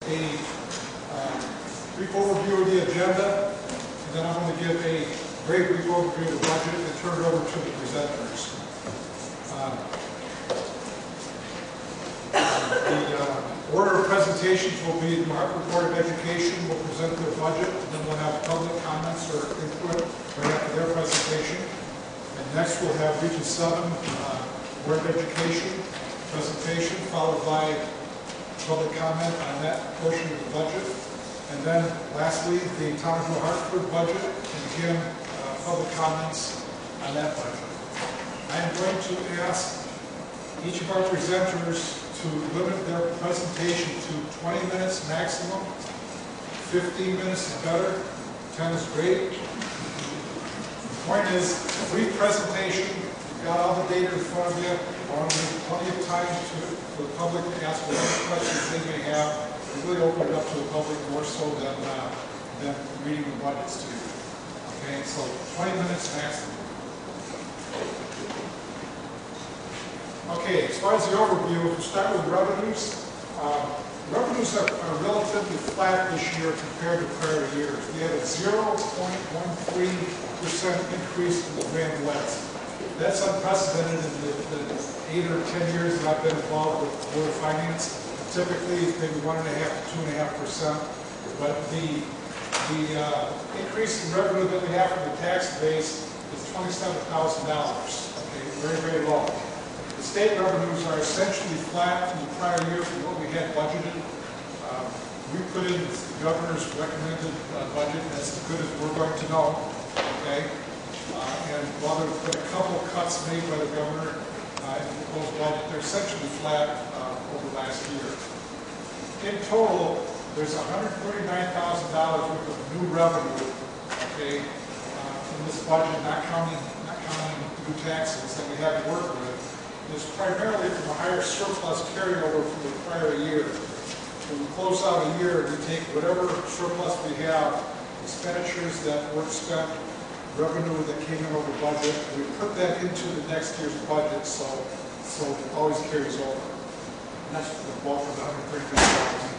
a brief overview of the agenda, and then I'm going to give a very brief overview of the budget and turn it over to the presenters. The order of presentations will be the New Hartford Board of Education will present their budget, and then we'll have public comments or input right after their presentation. And next we'll have Region 7 Board of Education presentation, followed by public comment on that portion of the budget. And then lastly, the Town of New Hartford budget, and again, public comments on that budget. I am going to ask each of our presenters to limit their presentation to 20 minutes maximum. 15 minutes is better, 10 is great. The point is, brief presentation, you've got all the data in front of you. I want to leave plenty of time for the public to ask whatever questions they may have. We really open it up to the public more so than reading the budgets to you. Okay, so 20 minutes maximum. Okay, as far as the overview, we'll start with revenues. Revenues are relatively flat this year compared to prior years. We had a 0.13% increase in the Grand West. That's unprecedented in the 8 or 10 years that I've been involved with Board of Finance. Typically, it's maybe 1.5 to 2.5%. But the increase in revenue that we have from the tax base is $27,000. Okay, very, very low. The state revenues are essentially flat from the prior year from what we had budgeted. We put in the governor's recommended budget as good as we're going to know. Okay, and while there have been a couple cuts made by the governor in the proposed budget, they're essentially flat over last year. In total, there's $139,000 worth of new revenue. Okay, in this budget, not counting new taxes that we have to work with. Is primarily from a higher surplus carryover from the prior year. When we close out a year, we take whatever surplus we have, expenditures that weren't spent, revenue that came in over budget, and we put that into the next year's budget, so it always carries over. And that's the bulk of the $139,000.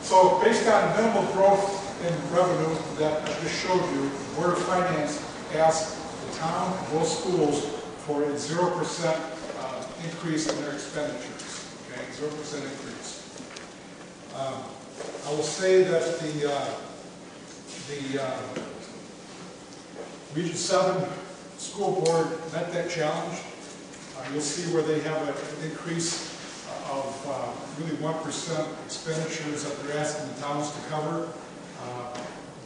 So based on minimal growth in revenue that I just showed you, the Board of Finance asked the town and both schools for a 0% increase in their expenditures. Okay, 0% increase. I will say that the Region 7 School Board met that challenge. You'll see where they have an increase of really 1% expenditures that they're asking the towns to cover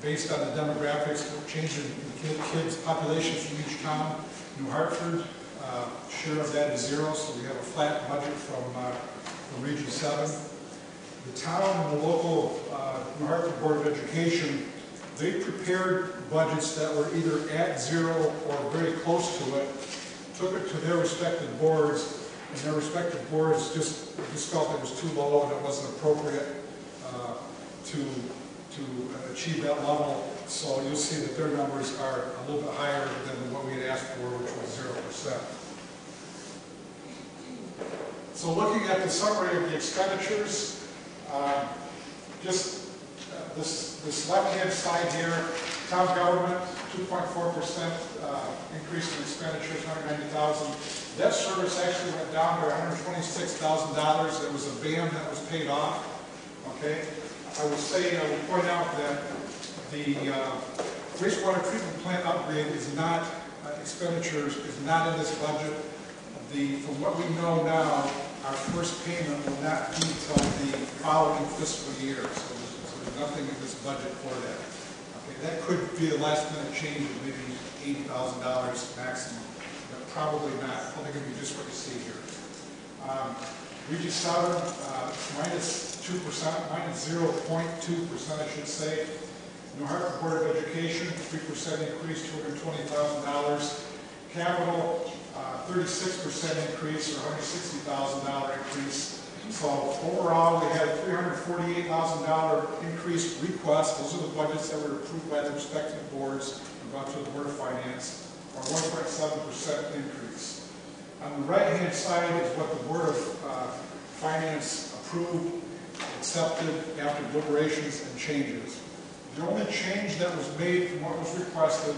based on the demographics, changing the kids' populations from each town. New Hartford, share of that is 0, so we have a flat budget from Region 7. The town and the local New Hartford Board of Education, they prepared budgets that were either at 0 or very close to it, took it to their respective boards, and their respective boards just felt it was too low and it wasn't appropriate to achieve that level. So you'll see that their numbers are a little bit higher than what we had asked for, which was 0%. So looking at the summary of the expenditures, this left-hand side here, town government, 2.4% increase in expenditures, $190,000. Debt service actually went down to $126,000. There was a ban that was paid off. Okay, I would point out that the wastewater treatment plant upgrade is not expenditures is not in this budget. From what we know now, our first payment will not be until the following fiscal year. So there's nothing in this budget for that. Okay, that could be a last-minute change of maybe $80,000 maximum, but probably not. I think it'll be just what you see here. Region 7, minus 2%, minus 0.2%, I should say. New Hartford Board of Education, 3% increase, $220,000. Capital, 36% increase, or $160,000 increase. So overall, we had a $348,000 increased request. Those are the budgets that were approved by the respective boards and brought to the Board of Finance, or 1.7% increase. On the right-hand side is what the Board of Finance approved. The accepted after deliberations and changes. The only change that was made from what was requested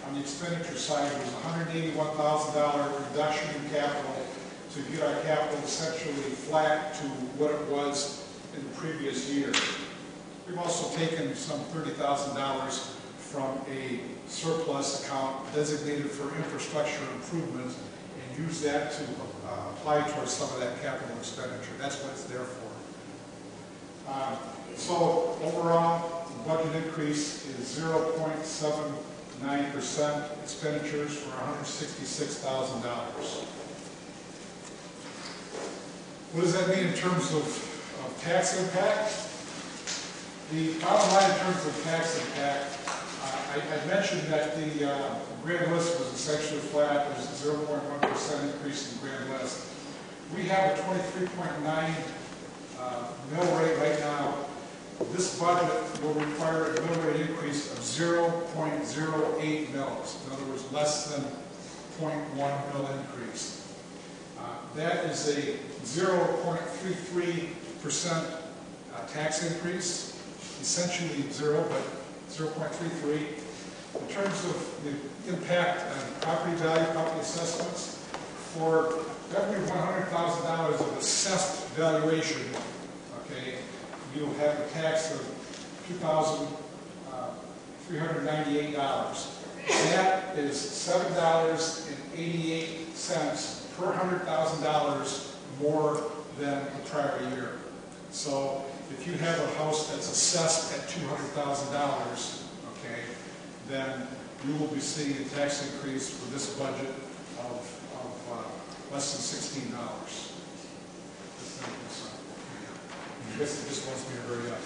on the expenditure side was a $181,000 reduction in capital to get our capital essentially flat to what it was in the previous year. We've also taken some $30,000 from a surplus account designated for infrastructure improvement and used that to apply towards some of that capital expenditure. That's what it's there for. So overall, the budget increase is 0.79%, expenditures for $166,000. What does that mean in terms of tax impact? The bottom line in terms of tax impact, I mentioned that the grand list was essentially flat. There's a 0.1% increase in grand list. We have a 23.9 mill rate right now. This budget will require a mill rate increase of 0.08 mils. In other words, less than 0.1 mill increase. That is a 0.33% tax increase. Essentially zero, but 0.33. In terms of the impact on property value, property assessments, for every $100,000 of assessed valuation, okay, you'll have a tax of $2,398. That is $7.88 per $100,000 more than the prior year. So if you have a house that's assessed at $200,000, okay, then you will be seeing a tax increase for this budget of less than $16. I guess it just wants me to hurry up.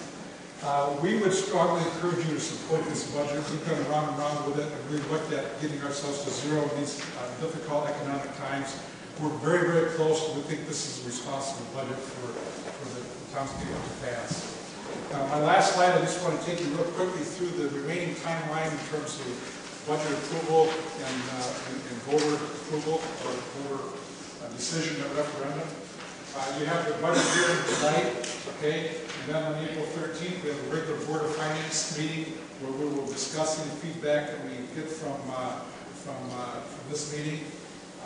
We would strongly encourage you to support this budget. We've gone around and around with it and really looked at getting ourselves to zero in these difficult economic times. We're very, very close. We think this is a responsible budget for the townspeople to pass. My last slide, I just want to take you real quickly through the remaining timeline in terms of budget approval and voter approval or voter decision at referendum. You have the budget hearing tonight, okay, and then on April 13th we have a regular Board of Finance meeting where we will discuss any feedback that we get from this meeting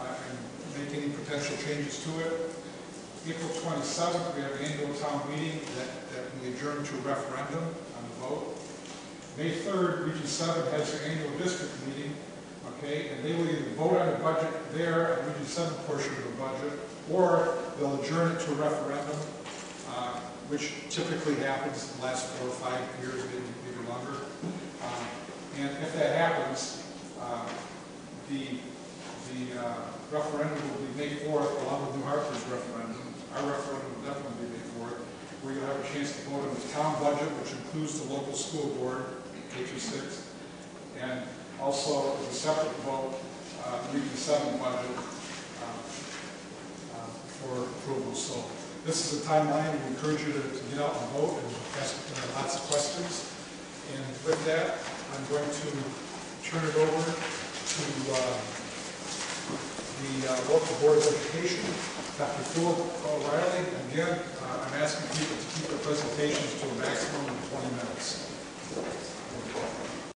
and make any potential changes to it. April 27th, we have an annual town meeting that we adjourn to a referendum on the vote. May 3rd, Region 7 has their annual district meeting, okay, and they will either vote on the budget there, on the Region 7 portion of the budget, or they'll adjourn it to a referendum, which typically happens in the last 4 or 5 years, maybe longer. And if that happens, the referendum will be May 4th, along with New Hartford's referendum. Our referendum will definitely be May 4th, where you'll have a chance to vote on the town budget, which includes the local school board, K-6, and also as a separate vote, the Region 7 budget for approval. So this is a timeline. We encourage you to get out and vote and ask lots of questions. And with that, I'm going to turn it over to the local Board of Education, Dr. Philip O'Reilly. Again, I'm asking people to keep their presentations to a maximum of 20 minutes.